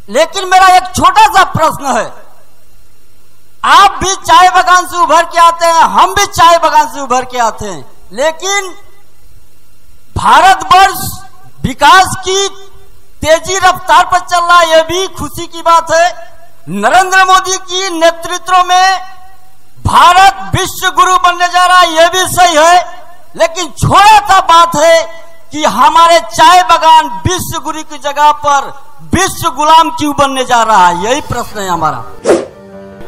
लेकिन मेरा एक छोटा सा प्रश्न है, आप भी चाय बागान से उभर के आते हैं, हम भी चाय बागान से उभर के आते हैं, लेकिन भारतवर्ष विकास की तेजी रफ्तार पर चल रहा है, यह भी खुशी की बात है। नरेंद्र मोदी की नेतृत्व में भारत विश्व गुरु बनने जा रहा है, यह भी सही है। लेकिन छोटा सा बात है कि हमारे चाय बागान विश्व गुरु की जगह पर विश्व गुलाम क्यों बनने जा रहा है, यही प्रश्न है हमारा।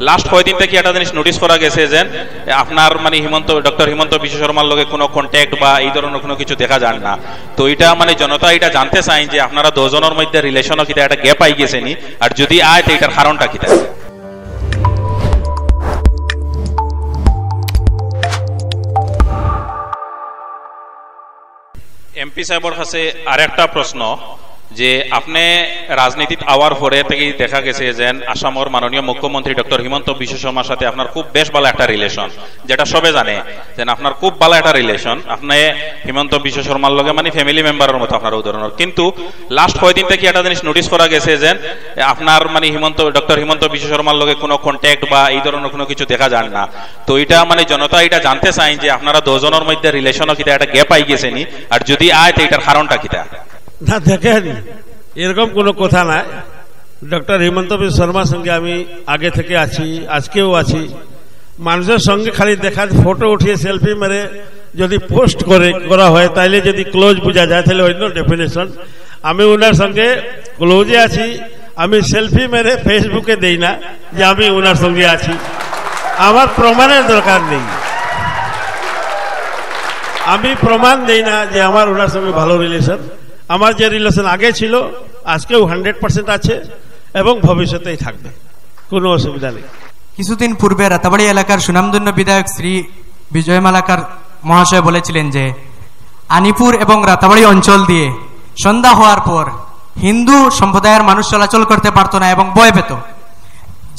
লাস্ট কয়েকদিন থেকে একটা জিনিস নোটিস করা গেছে যে আপনার মানে ডক্টর হিমন্ত বিশ্ব শর্মার লগে কোনো কন্ট্যাক্ট বা এই ধরনের কোনো কিছু দেখা যায় না। তো এটা মানে জনতা এটা জানতে চাই যে আপনারা দুজনের মধ্যে রিলেশনও কিটা একটা গ্যাপ আই গেছে নি, আর যদি আয় তো এটার কারণটা কিটা। এমপি সাহেবের কাছে আরেকটা প্রশ্ন যে আপনি রাজনীতিত আওয়ার পরে থেকে দেখা গেছে যে আসামের মাননীয় মুখ্যমন্ত্রী ডক্টর হিমন্ত বিশ্ব শর্মার সাথে আপনার খুব বেশ ভালো একটা রিলেশন, যেটা সবে জানে যে আপনার খুব ভালো একটা রিলেশন। আপনি হিমন্ত বিশ্ব শর্মার লগে মানে ফ্যামিলি মেম্বারের মতো আপনার উদাহরণ। কিন্তু লাস্ট কয়েকদিন থেকে একটা জিনিস নোটিস করা গেছে যে আপনার মানে ডক্টর হিমন্ত বিশ্ব শর্মার লগে কোনো কন্ট্যাক্ট বা এই ধরনের কোনো কিছু দেখা যায় না। তো এটা মানে জনতা এটা জানতে চাই যে আপনারা দুজনের মধ্যে রিলেশনও কিটা একটা গ্যাপ আই গেছে নি, আর যদি আয় তো এটার কারণটা কিটা। না দেখেন, এরকম কোনো কথা নাই। ডক্টর হিমন্ত বিশ্ব শর্মার সঙ্গে আমি আগে থেকে আছি, আজকেও আছি। মানুষের সঙ্গে খালি দেখা ফটো উঠিয়ে সেলফি মেরে যদি পোস্ট করা হয় তাইলে যদি ক্লোজ বোঝা যায় তাহলে অন্য ডেফিনেশন। আমি ওনার সঙ্গে ক্লোজে আছি। আমি সেলফি মেরে ফেসবুকে দেই না যে আমি ওনার সঙ্গে আছি, আমার প্রমাণের দরকার নেই। আমি প্রমাণ দেই না যে আমার ওনার সঙ্গে ভালো রিলেশন। আমার যে রিলেশন আগে ছিল আজকেও 100% আছে এবং ভবিষ্যতেই থাকবে, কোনো অসুবিধা নেই। কিছুদিন পূর্বে রাতাবাড়ি এলাকার সুনামধন্য বিধায়ক শ্রী বিজয় মালাকার মহাশয় বলেছিলেন যে আনিপুর এবং রাতাবাড়ি অঞ্চল দিয়ে সন্ধ্যা হওয়ার পর হিন্দু সম্প্রদায়ের মানুষ চলাচল করতে পারতো না এবং ভয় পেত।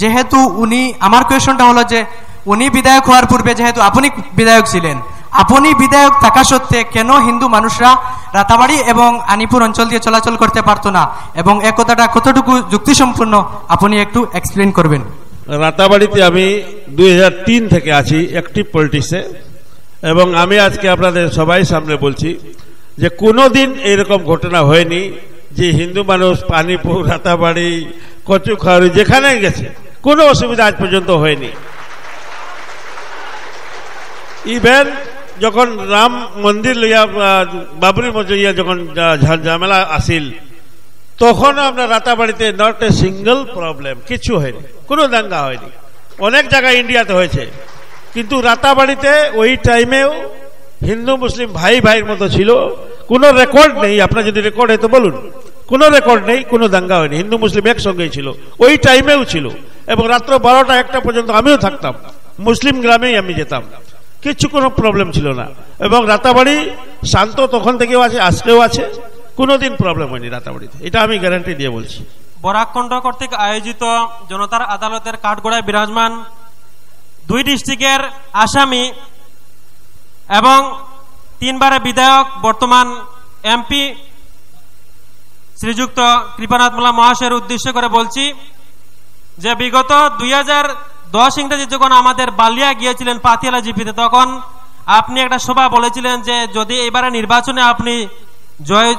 যেহেতু উনি, আমার কোয়েশনটা হলো যে উনি বিধায়ক হওয়ার পূর্বে যেহেতু আপনি বিধায়ক ছিলেন, আপনি বিধায়ক থাকা সত্ত্বে কেন হিন্দু মানুষরা রাতাবাড়ি এবং আনিপুর অঞ্চল দিয়ে চলাচল করতে পারতো না, এবং একথাটা কতটুকু যুক্তিসম্পন্ন আপনি একটু এক্সপ্লেন করবেন। রাতাবাড়িতে আমি 2003 থেকে আছি অ্যাক্টিভ পলিটিক্সে, এবং আমি আজকে আপনাদের সবাই সামনে বলছি যে কোনোদিন এরকম ঘটনা হয়নি যে হিন্দু মানুষ আনিপুর, রাতাবাড়ি, কচুখাওড়ি যেখানে গেছে কোনো অসুবিধা আজ পর্যন্ত হয়নি। ইভেন যখন রাম মন্দির লইয়া বাবরি মসজিদ যখন ঝামেলা আসিল তখন আপনার রাতাবাড়িতে নট এ সিঙ্গল প্রবলেম, কিছু হয়নি, কোনো দাঙ্গা হয়নি। অনেক জায়গায় ইন্ডিয়াতে হয়েছে, কিন্তু রাতাবাড়িতে ওই টাইমেও হিন্দু মুসলিম ভাই ভাইয়ের মতো ছিল। কোনো রেকর্ড নেই, আপনার যদি রেকর্ড হয় তো বলুন। কোনো রেকর্ড নেই, কোনো দাঙ্গা হয়নি, হিন্দু মুসলিম একসঙ্গেই ছিল, ওই টাইমেও ছিল। এবং রাত্র 12টা 1টা পর্যন্ত আমিও থাকতাম, মুসলিম গ্রামেই আমি যেতাম, কিছু কোনো প্রবলেম ছিল না। এবং রাতাবাড়ি শান্ত তখন থেকেও আছে, আজকেও আছে, কোনোদিন প্রবলেম হয়নি রাতাবাড়িতে, এটা আমি গ্যারান্টি দিয়ে বলছি। বরাকণ্ঠ কর্তৃক আয়োজিত জনতার আদালতের কাঠগড়ায় বিরাজমান 2 ডিস্ট্রিক্টের আসামি এবং 3 বারের বিধায়ক বর্তমান এমপি শ্রীযুক্ত কৃপানাথ মোল্লা মহাশয়ের উদ্দেশ্য করে বলছি যে বিগত 2010 ইংরেজি যখন আমাদের বালিয়া গিয়েছিলেন পাতিয়ালা জিপিতে, তখন আপনি একটা সভা বলেছিলেন যে যদি এবারে নির্বাচনে আপনি জয়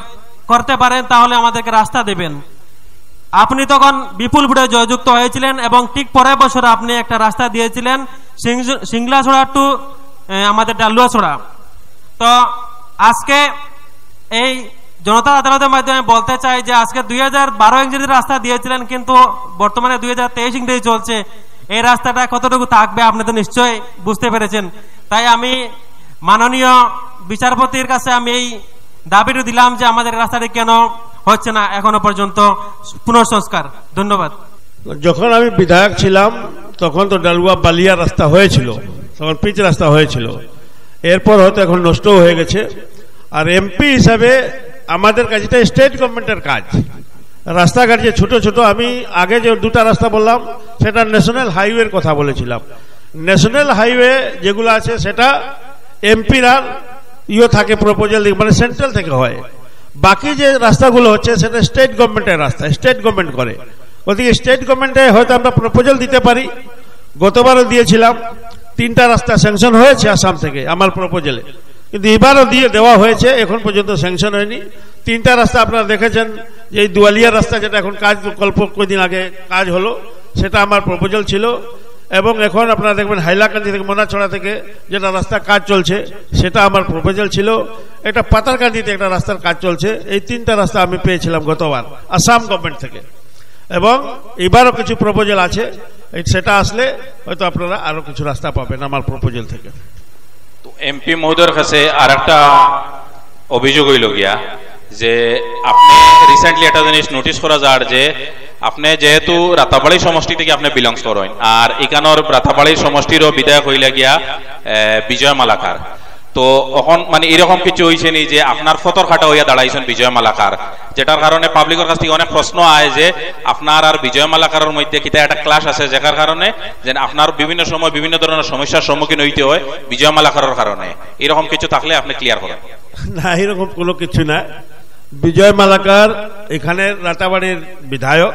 করতে পারেন তাহলে আমাদেরকে রাস্তা দেবেন। আপনি তখন বিপুল ভোটে জয়যুক্ত হয়েছিলেন এবং ঠিক পরের বছর আপনি একটা রাস্তা দিয়েছিলেন সিংলাছড়া টু আমাদের ডালুয়াছড়া। তো আজকে এই জনতা আদালতের মাধ্যমে বলতে চাই যে আজকে 2012 ইংরেজি রাস্তা দিয়েছিলেন, কিন্তু বর্তমানে 2023 ইংরেজি চলছে। এই রাস্তাটা কতটুকু থাকবে আপনি তো নিশ্চয়ই বুঝতে পেরেছেন। তাই আমি মাননীয় বিচারপতির কাছে আমি এই দাবিটা দিলাম যে আমাদের রাস্তাটি কেন হচ্ছে না এখনো পর্যন্ত পুনঃসংস্কার। ধন্যবাদ। যখন আমি বিধায়ক ছিলাম তখন তো ডালুয়া বালিয়া রাস্তা হয়েছিল, তখন পিচ রাস্তা হয়েছিল, এরপর হয়তো এখন নষ্ট হয়ে গেছে। আর এমপি হিসাবে আমাদের কাছে এটা স্টেট গভর্নমেন্টের কাজ। রাস্তাঘাট যে ছোট ছোট, আমি আগে যে 2টা রাস্তা বললাম সেটা ন্যাশনাল হাইওয়ের কথা বলেছিলাম। ন্যাশনাল হাইওয়ে যেগুলো আছে সেটা এমপির আর থাকে প্রপোজাল, মানে সেন্ট্রাল থেকে হয়। বাকি যে রাস্তাগুলো হচ্ছে সেটা স্টেট গভর্নমেন্টের রাস্তা, স্টেট গভর্নমেন্ট করে। ওদিকে স্টেট গভর্নমেন্টে হয়তো আমরা প্রপোজাল দিতে পারি, গতবারও দিয়েছিলাম, 3টা রাস্তা স্যাংশন হয়েছে আসাম থেকে আমার প্রপোজালে, কিন্তু এবারও দেওয়া হয়েছে, এখন পর্যন্ত স্যাংশন হয়নি। 3টা রাস্তা আপনারা দেখেছেন, যে এই দুয়ালিয়া রাস্তা যেটা এখন কাজ কয়েকদিন আগে কাজ হলো, সেটা আমার প্রপোজাল ছিল। এবং এখন আপনারা দেখবেন হাইলাকান্দি থেকে মোনাছড়া থেকে যেটা রাস্তা কাজ চলছে, সেটা আমার প্রপোজাল ছিল। এটা পাতারকান্দিতে একটা রাস্তার কাজ চলছে। এই 3টা রাস্তা আমি পেয়েছিলাম গতবার আসাম গভর্নমেন্ট থেকে, এবং এবারও কিছু প্রপোজাল আছে, সেটা আসলে হয়তো আপনারা আরো কিছু রাস্তা পাবেন আমার প্রপোজাল থেকে। তো এমপি মহোদয়ের কাছে আর একটা অভিযোগ হইল গিয়া যে আপনি রিসেন্টলি একটা জিনিস নোটিস করা যার যে আপনি যেহেতু রাতাবাড়ি সমষ্টি থেকে আপনি বিলংস করেন, আর এখানোর রাতাবাড়ি সমষ্টিরও বিধায়ক হইলে গিয়া বিজয় মালাকার, তো এখন মানে এরকম কিছু হয়েছে নি যে আপনার ফতর খাটা হইয়া দাঁড়াইছেন বিজয় মালাকার, যেটার কারণে পাবলিকের কাছ থেকে অনেক প্রশ্ন আয় যে আপনার আর বিজয় মালাকারের মধ্যে কিতা একটা ক্লাস আছে, যার কারণে যে আপনার বিভিন্ন সময় বিভিন্ন ধরনের সমস্যার সম্মুখীন হইতে হয় বিজয় মালাকারের কারণে। এরকম কিছু থাকলে আপনি ক্লিয়ার করেন। না, এরকম কোনো কিছু না। বিজয় মালাকার এখানে রাতাবাড়ির বিধায়ক,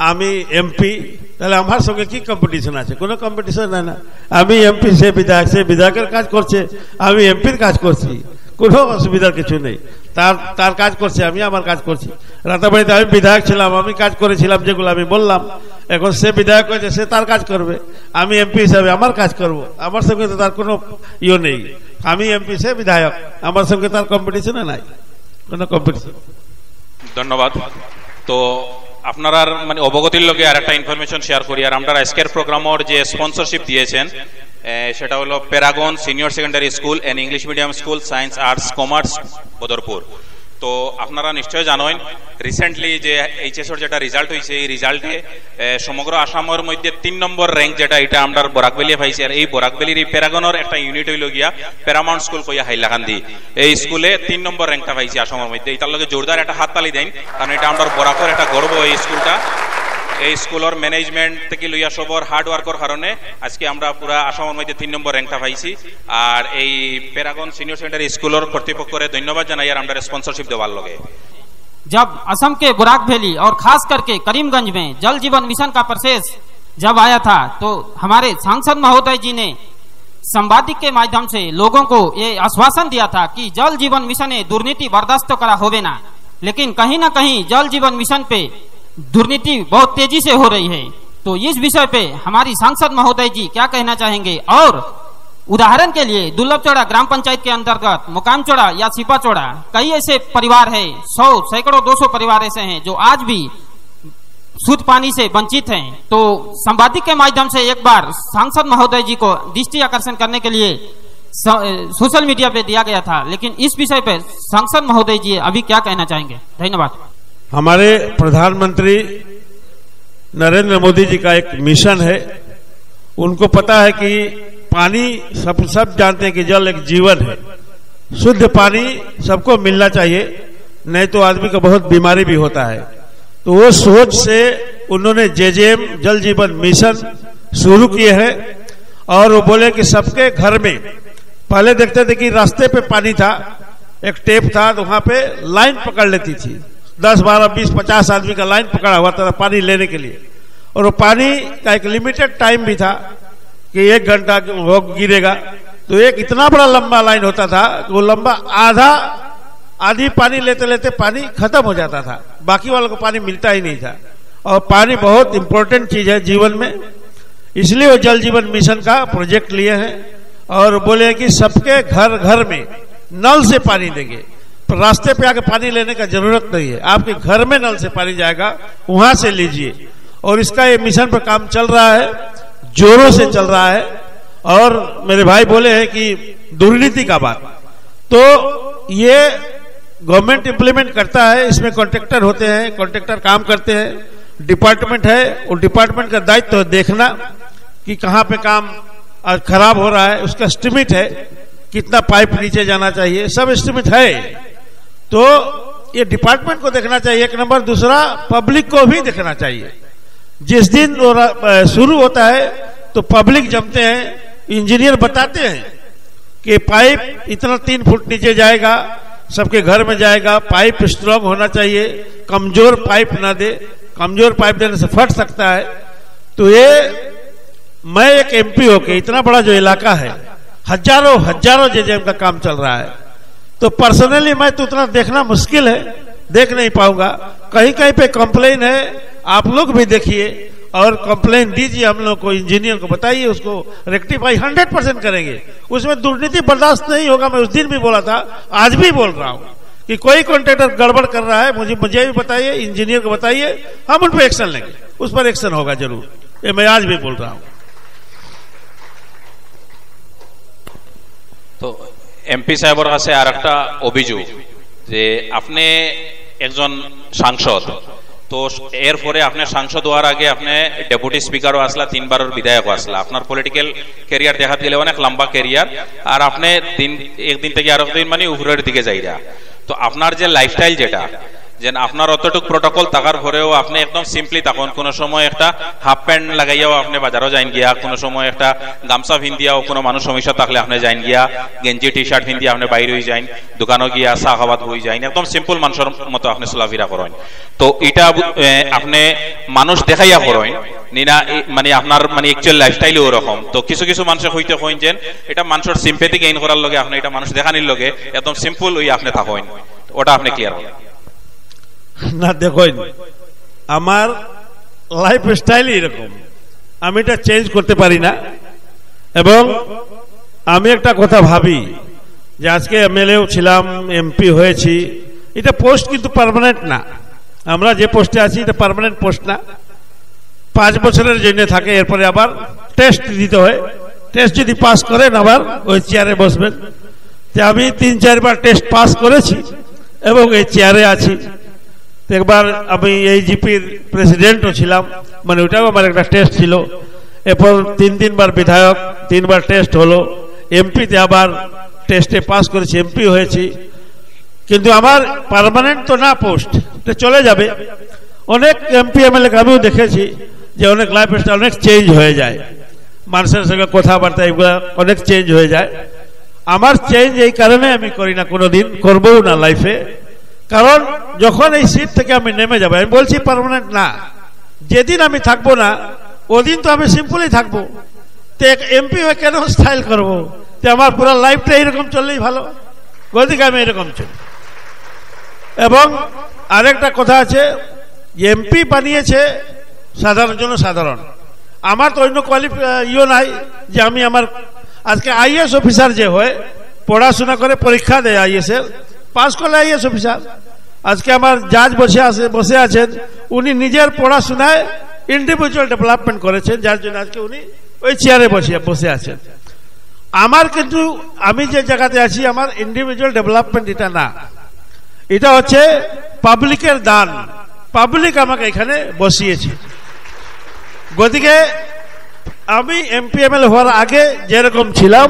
আমি এমপি, তাহলে আমার সঙ্গে কি কম্পিটিশন আছে? কোনো কম্পিটিশন না। আমি এমপি, সে বিধায়কের কাজ করছে, আমি এমপির কাজ করছি, কোনো অসুবিধার কিছু নেই। তার কাজ করছে, আমি আমার কাজ করছি। রাতাবাড়িতে আমি বিধায়ক ছিলাম, আমি কাজ করেছিলাম যেগুলো আমি বললাম। এখন সে বিধায়ক হয়েছে, সে তার কাজ করবে, আমি এমপি হিসাবে আমার কাজ করব। আমার সঙ্গে তো তার কোনো ইয়ে নেই। আমি এমপি, সে বিধায়ক, আমার সঙ্গে তার কম্পিটিশনে নাই কোনো কম্পিটিশন। ধন্যবাদ। তো আপনারা মানে অবগতির লগে আর একটা ইনফরমেশন শেয়ার করি। আর আমরা আজকের প্রোগ্রামের যে স্পন্সরশিপ দিয়েছেন সেটা হলো Paragon senior secondary school and English medium school science arts commerce Badarpur. তো আপনারা নিশ্চয় জানেন রিসেন্টলি যে এইচএসর যেটা রেজাল্ট হয়েছে, এই রেজাল্টে সমগ্র আসামের মধ্যে 3 নম্বর র্যাঙ্ক যেটা এটা আমরা বরাকবেলিয়া পাইছি। আর এই বরাকবেলির এই প্যারাগনের একটা ইউনিট হইল গিয়া প্যারামাউন্ট স্কুল কইয়া হাইলাকান্দি, এই স্কুলে 3 নম্বর র্যাঙ্কটা পাইছি আসামের মধ্যে। এটার লগে জোরদার একটা হাততালি দেন, কারণ এটা আমরা বরাকর একটা গর্ব। এই স্কুলটা, এই স্কুলের ম্যানেজমেন্ট থেকে লইয়া সবর হার্ড ওয়ার্কের কারণে আজকে আমরা পুরা আসামের মধ্যে 3 নম্বর র্যাঙ্কটা পাইছি। আর এই প্যারাগন সিনিয়র সেকেন্ডারি স্কুলের কর্তৃপক্ষরে ধন্যবাদ জানাই আর আমরা স্পন্সরশিপ দেওয়ার লগে। जब असम के बुराक वैली और खास करके करीमगंज में जल जीवन मिशन का प्रोसेस जब आया था, तो हमारे सांसद महोदय जी ने संवादिक के माध्यम से लोगों को ये आश्वासन दिया था कि जल जीवन मिशन ने दुर्नीति बर्दाश्त करा होवे ना। लेकिन कहीं ना कहीं जल जीवन मिशन पे दुर्नीति बहुत तेजी से हो रही है। तो इस विषय पे हमारी सांसद महोदय जी क्या कहना चाहेंगे? और उदाहरण के लिए दुर्लभचौड़ा ग्राम पंचायत के अंतर्गत मुकामचौड़ा या सिपाचौड़ा कई ऐसे परिवार हैं, 100 सैकड़ों 200 परिवार ऐसे हैं जो आज भी शुद्ध पानी से वंचित हैं। तो संवादिक के माध्यम से एक बार सांसद महोदय जी को दृष्टि आकर्षण करने के लिए सोशल मीडिया पे दिया गया था, लेकिन इस विषय पे सांसद महोदय जी अभी क्या कहना चाहेंगे? धन्यवाद। हमारे प्रधानमंत्री नरेंद्र मोदी जी का एक मिशन है। उनको पता है कि पानी, सब जानते हैं कि जल एक जीवन है, शुद्ध पानी सबको मिलना चाहिए, नहीं तो आदमी को बहुत बीमारी भी होता है। तो वो सोच से उन्होंने जेजेएम जल जीवन मिशन शुरू किए हैं। और वो बोले कि सबके घर में, पहले देखते थे कि रास्ते पे पानी था, एक टेप था, तो वहां पे लाइन पकड़ लेती थी, 10, 12, 20, 50 आदमी का लाइन पकड़ा हुआ था पानी लेने के लिए। और वो पानी का एक लिमिटेड टाइम भी था कि 1 घंटा वो गिरेगा। तो एक इतना बड़ा लंबा लाइन होता था, वो लंबा आधी पानी लेते लेते पानी खत्म हो जाता था, बाकी वालों को पानी मिलता ही नहीं था। और पानी बहुत इंपॉर्टेंट चीज है जीवन में, इसलिए वो जल जीवन मिशन का प्रोजेक्ट लिए हैं। और बोले कि सबके घर घर में नल से पानी देंगे, पर रास्ते पे आके पानी लेने का जरूरत नहीं है, आपके घर में नल से पानी जाएगा, वहां से लीजिए। और इसका ये मिशन पर काम चल रहा है, जोरों से चल रहा है। और मेरे भाई बोले हैं कि दुर्नीति का बात, तो ये गवर्नमेंट इंप्लीमेंट करता है, इसमें कॉन्ट्रैक्टर होते हैं, कॉन्ट्रैक्टर काम करते हैं, डिपार्टमेंट है, और डिपार्टमेंट का दायित्व तो देखना कि कहाँ पे काम खराब हो रहा है, उसका एस्टिमेट है, कितना पाइप नीचे जाना चाहिए, सब एस्टिमेट है। तो ये डिपार्टमेंट को देखना चाहिए, एक नंबर। दूसरा, पब्लिक को भी देखना चाहिए। जिस दिन शुरू होता है तो पब्लिक जमते हैं, इंजीनियर बताते हैं कि पाइप इतना 3 फुट नीचे जाएगा, सबके घर में जाएगा, पाइप स्ट्रांग होना चाहिए, कमजोर पाइप ना दे। कमजोर पाइप देने से फट सकता है। तो ये मैं एक एमपी होके इतना बड़ा जो इलाका है, हजारों हजारों जेजेएम का काम चल रहा है, तो पर्सनली मैं तो उतना देखना मुश्किल है, देख नहीं पाऊंगा। कहीं कहीं पे कंप्लेन है, आप लोग भी देखिए और कंप्लेन दीजिए, हम लोग को इंजीनियर को बताइए, उसको रेक्टिफाई 100% करेंगे। उसमें दुर्नीति बर्दाश्त नहीं होगा। मैं उस दिन भी बोला था, आज भी बोल रहा हूं कि कोई कॉन्ट्रैक्टर गड़बड़ कर रहा है, मुझे भी बताइए, इंजीनियर को बताइए, हम उन पर एक्शन लेंगे, उस पर एक्शन होगा जरूर। ये मैं आज भी बोल रहा हूं। তো এমপি সাহেবের কাছে আর একটা অভিযোগ যে আপনি একজন সাংসদ, তো এরপরে আপনি সাংসদ হওয়ার আগে আপনি ডেপুটি স্পিকারও আসলা, 3 বারের বিধায়কও আসলা। আপনার পলিটিক্যাল ক্যারিয়ার দেখা গেলে অনেক লম্বা ক্যারিয়ার, আর আপনি একদিন থেকে আরেক দিন মানে উপরের দিকে যাইরা। তো আপনার যে লাইফস্টাইল যেটা, যে আপনার অতটুক প্রোটোকল থাকার পরেও আপনি একদম সিম্পলি তখন কোনো সময় একটা হাফ প্যান্ট লাগাইয়াও আপনি বাজারও যাইন গিয়া, কোনো সময় একটা গামছা ভিন্দিয়াও কোনো মানুষ সমস্যা থাকলে আপনি যাইন গিয়া, গেঞ্জি টি শার্ট ভিন্দিয়া আপনি বাইরে হয়ে যাইন, দোকানও গিয়া চা খাওয়াত হয়ে যাইন, একদম সিম্পল মানুষের মতো আপনি চলাফেরা করেন। তো এটা আপনি মানুষ দেখাইয়া করেন নিনা, মানে আপনার মানে অ্যাকচুয়াল লাইফস্টাইল ওরকম। তো কিছু কিছু মানুষ হইতে কইন যে এটা মানুষের সিম্পেথি গেইন করার লগে আপনি এটা মানুষ দেখানির লগে একদম সিম্পল ওই আপনি থাকেন, ওটা আপনি ক্লিয়ার করেন না। দেখুন, আমার লাইফ স্টাইল এরকম, আমি এটা চেঞ্জ করতে পারি না। এবং আমি একটা কথা ভাবি যে আজকে এমএলএও ছিলাম, এমপি হয়েছি, এটা পোস্ট কিন্তু পার্মানেন্ট না। আমরা যে পোস্টে আছি এটা পার্মানেন্ট পোস্ট না, 5 বছরের জন্য থাকে, এরপরে আবার টেস্ট দিতে হয়। টেস্ট যদি পাস করেন আবার ওই চেয়ারে বসবেন। আমি 3-4 বার টেস্ট পাস করেছি এবং এই চেয়ারে আছি। একবার আমি এই জিপির প্রেসিডেন্টও ছিলাম, মানে ওটাও আমার একটা টেস্ট ছিল। এরপর 3 বার বিধায়ক, 3 বার টেস্ট হলো। এমপিতে আবার টেস্টে পাস করেছি, এমপি হয়েছি। কিন্তু আমার পার্মানেন্ট তো না পোস্ট, এটা চলে যাবে। অনেক এমপি এমএলএ আমিও দেখেছি যে অনেক লাইফ স্টাইল অনেক চেঞ্জ হয়ে যায়, মানুষের সঙ্গে কথাবার্তা এগুলো অনেক চেঞ্জ হয়ে যায়। আমার চেঞ্জ এই কারণে আমি করি না, কোনোদিন করবও না লাইফে। কারণ যখন এই সিট থেকে আমি নেমে যাবো, আমি বলছি পার্মানেন্ট না, যেদিন আমি থাকবো না ওদিন তো আমি সিম্পলই থাকবো। তো এমপি হয়ে কেন স্টাইল করবো? তো আমার পুরো লাইফটা এইরকম চললেই ভালো, ওদিকে আমি এরকম চলি। এবং আরেকটা কথা আছে, এমপি বানিয়েছে সাধারণ জন্য সাধারণ। আমার তো অন্য ইয়ে নাই যে আমি আমার আজকে আইএস অফিসার যে হয়, পড়াশোনা করে পরীক্ষা দেয় আইএস এর, পাস করলে আইএস অফিসার। আজকে আমার জাজ বসে আছেন, উনি নিজের পড়াশোনায় ইন্ডিভিজুয়াল ডেভেলপমেন্ট করেছেন, যার জন্য আজকে উনি ওই চেয়ারে বসে আছেন। আমার কিন্তু আমি যে জায়গাতে আছি, আমার ইন্ডিভিজুয়াল ডেভেলপমেন্ট এটা না, এটা হচ্ছে পাবলিকের দান। পাবলিক আমাকে এখানে বসিয়েছে। গতিকে আমি এমপি এমএলএ হওয়ার আগে যেরকম ছিলাম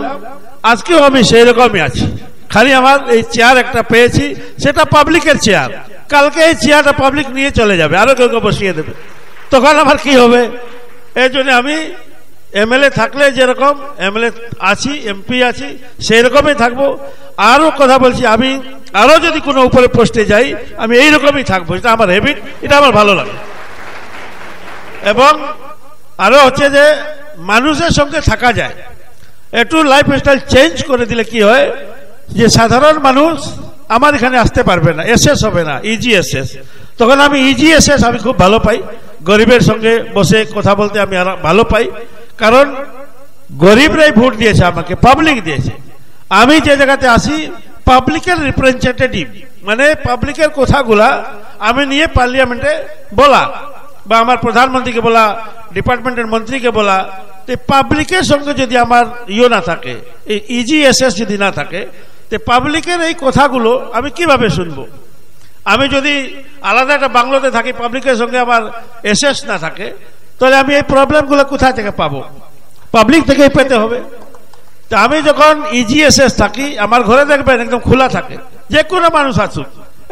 আজকেও আমি সেই রকমই আছি। খালি আমার এই চেয়ার একটা পেয়েছি, সেটা পাবলিকের চেয়ার। কালকে এই চেয়ারটা পাবলিক নিয়ে চলে যাবে, আরো কেউ বসিয়ে দেবে, তখন আমার কি হবে? এই জন্য আমি এমএলএ থাকলে যেরকম এমএলএ আছি, এমপি আছি, সেই রকমই থাকবো। আরো কথা বলছি, আমি আরো যদি কোনো উপরে পোস্টে যাই আমি এইরকমই থাকবো, এটা আমার হ্যাবিট, এটা আমার ভালো লাগে। এবং আরো হচ্ছে যে মানুষের সঙ্গে থাকা যায়, একটু লাইফ স্টাইল চেঞ্জ করে দিলে কি হয় যে সাধারণ মানুষ আমার এখানে আসতে পারবে না, এসএস হবে না, ইজি এসএস। তখন আমি ইজি এসএস আমি খুব ভালো পাই, গরিবের সঙ্গে বসে কথা বলতে আমি ভালো পাই। কারণ গরিবরাই ভোট দিয়েছে আমাকে, পাবলিক দিয়েছে। আমি যে জায়গাতে আসি পাবলিকের রিপ্রেজেন্টেটিভ, মানে পাবলিকের কথাগুলা আমি নিয়ে পার্লামেন্টে বলা, বা আমার প্রধানমন্ত্রীকে বলা, ডিপার্টমেন্টের মন্ত্রীকে বলা। তো পাবলিকের সঙ্গে যদি আমার না থাকে, এই ইজি এসএস যদি না থাকে, তো পাবলিকের এই কথাগুলো আমি কিভাবে শুনবো? আমি যদি আলাদা একটা বাংলোতে থাকি, পাবলিকের সঙ্গে আমার এসএস না থাকে, তাহলে আমি এই প্রবলেমগুলো কোথায় থেকে পাবো? পাবলিক থেকেই পেতে হবে। তা আমি যখন ইজি এসএস থাকি, আমার ঘরে দেখবেন একদম খোলা থাকে, যে কোনো মানুষ আসুক,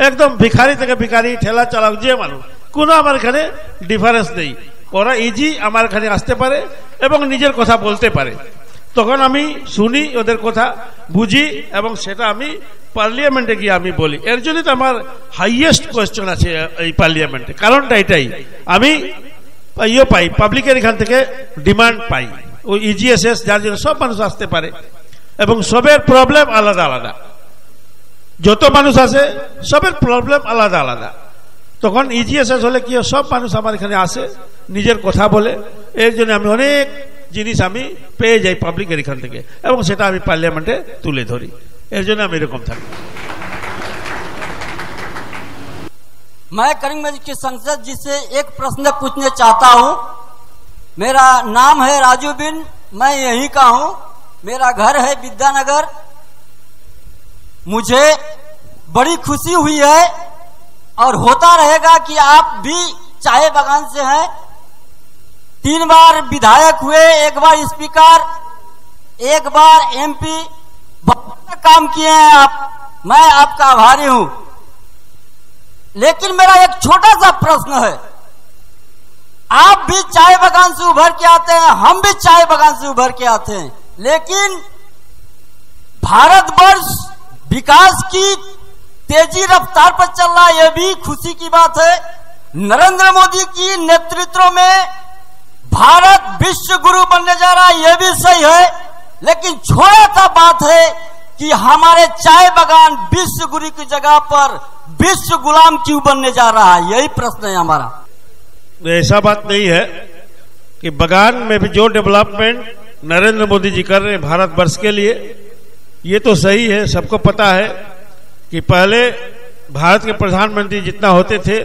একদম ভিখারি থেকে ভিখারি, ঠেলা চালাক, যে মানুষ, কোনো আমার এখানে ডিফারেন্স নেই। ওরা ইজি আমার এখানে আসতে পারে এবং নিজের কথা বলতে পারে। তখন আমি শুনি, ওদের কথা বুঝি এবং সেটা আমি পার্লিয়ামেন্টে গিয়ে আমি বলি, এর জন্য তো আমার হাইয়েস্ট কোয়েশ্চন আছে এই পার্লিয়ামেন্টে। কারণটা এটাই, আমি ইয়ে পাই, পাবলিকের এখান থেকে ডিমান্ড পাই, ওই ইজিএসএস, যার জন্য সব মানুষ আসতে পারে এবং সবের প্রবলেম আলাদা আলাদা। যত মানুষ আসে সবের প্রবলেম আলাদা আলাদা। তখন ইজিএসএস হলে কি সব মানুষ আমার এখানে আসে, নিজের কথা বলে। এর জন্য আমি অনেক জিনিস আমি পেয়ে যাই পাবলিকের এখান থেকে এবং সেটা আমি পার্লামেন্টে তুলে ধরি। এর জন্য আমি এরকম থাকি। मैं करीमगंज की संसद जी से एक प्रश्न पूछने चाहता हूं। मेरा नाम है राजू बिन, मैं यहीं का हूं, मेरा घर है विद्यानगर। मुझे बड़ी खुशी हुई है और होता रहेगा कि आप भी चाय बागान से हैं। 3 बार विधायक हुए, 1 बार स्पीकर, 1 बार एमपी, बहुत काम किए हैं आप, मैं आपका आभारी हूं। लेकिन मेरा एक छोटा सा प्रश्न है, आप भी चाय बागान से उभर के आते हैं, हम भी चाय बागान से उभर के आते हैं, लेकिन भारतवर्ष विकास की तेजी रफ्तार पर चल रहा है, यह भी खुशी की बात है। नरेंद्र मोदी की नेतृत्व में भारत विश्व गुरु बनने जा रहा है, यह भी सही है। लेकिन छोटा सा बात है कि हमारे चाय बागान विश्व गुरु की जगह पर विश्व गुलाम क्यों बनने जा रहा है, यही प्रश्न है हमारा। ऐसा बात नहीं है कि बागान में भी जो डेवलपमेंट नरेंद्र मोदी जी कर रहे हैं भारतवर्ष के लिए, ये तो सही है। सबको पता है कि पहले भारत के प्रधानमंत्री जितना होते थे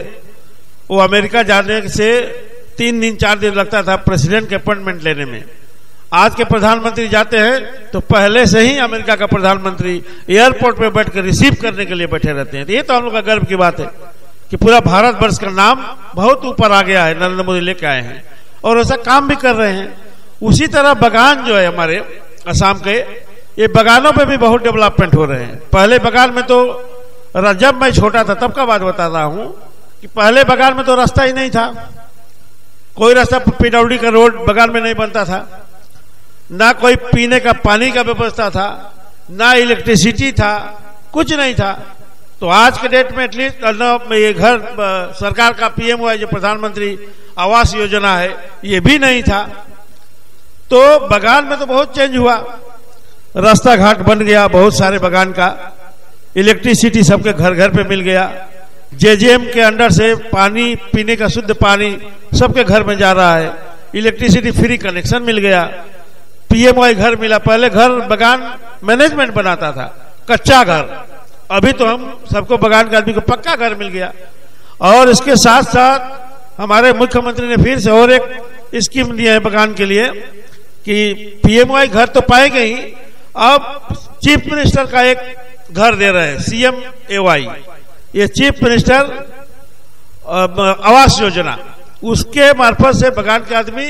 वो अमेरिका जाने से 3 दिन 4 दिन लगता था प्रेसिडेंट के अपॉइंटमेंट लेने में। आज के प्रधानमंत्री जाते हैं तो पहले से ही अमेरिका का प्रधानमंत्री एयरपोर्ट पे बैठकर रिसीव करने के लिए बैठे रहते हैं। तो ये तो हम लोग का गर्व की बात है कि पूरा भारतवर्ष का नाम बहुत ऊपर आ गया है, नरेंद्र मोदी लेके आए हैं और ऐसा काम भी कर रहे हैं। उसी तरह बागान जो है हमारे असम के, ये बागानों पे भी बहुत डेवलपमेंट हो रहे हैं। पहले बागान में तो, जब मैं छोटा था तब का बात बता रहा हूं कि पहले बागान में तो रास्ता ही नहीं था, कोई रास्ता, पीडब्ल्यूडी का रोड बागान में नहीं बनता था, ना कोई पीने का पानी का व्यवस्था था, ना इलेक्ट्रिसिटी था, कुछ नहीं था। तो आज के डेट में एटलीस्ट ये घर सरकार का पीएमवाई जो प्रधानमंत्री आवास योजना है, ये भी नहीं था। तो बागान में तो बहुत चेंज हुआ, रास्ता घाट बन गया बहुत सारे बागान का, इलेक्ट्रिसिटी सबके घर घर पे मिल गया, जेजेएम के अंडर से पानी, पीने का शुद्ध पानी सबके घर में जा रहा है, इलेक्ट्रिसिटी फ्री कनेक्शन मिल गया, पीएमवाई घर मिला। पहले घर बागान मैनेजमेंट बनाता था, कच्चा घर, अभी तो हम सबको बागान के आदमी को पक्का घर मिल गया। और इसके साथ साथ हमारे मुख्यमंत्री ने फिर से और एक स्कीम दिया है बागान के लिए कि पीएमवाई घर तो पाएंगे ही, अब चीफ मिनिस्टर का एक घर दे रहे हैं, CMAY, ये चीफ मिनिस्टर आवास योजना, उसके मार्फत से बागान के आदमी,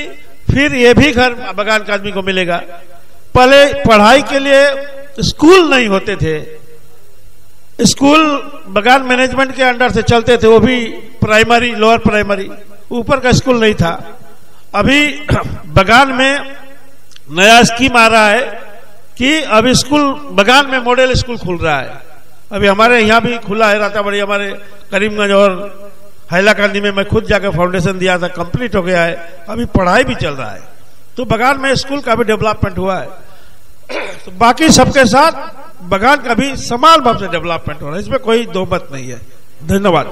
फिर ये भी घर बागान के आदमी को मिलेगा। पहले पढ़ाई के लिए स्कूल नहीं होते थे, स्कूल बागान मैनेजमेंट के अंडर से चलते थे, वो भी प्राइमरी, लोअर प्राइमरी, ऊपर का स्कूल नहीं था। अभी बागान में नया स्कीम आ रहा है कि अभी स्कूल बागान में मॉडल स्कूल खुल रहा है। अभी हमारे यहाँ भी खुला है, राताबड़ी, हमारे करीमगंज और हैलाकांडी में मैं खुद जाकर फाउंडेशन दिया था, कंप्लीट हो गया है, अभी पढ़ाई भी चल रहा है। तो बागान में स्कूल का भी डेवलपमेंट हुआ है। तो बाकी सबके साथ बागान का भी समान भाव से डेवलपमेंट हो रहा है, इसमें कोई दो मत नहीं है। धन्यवाद।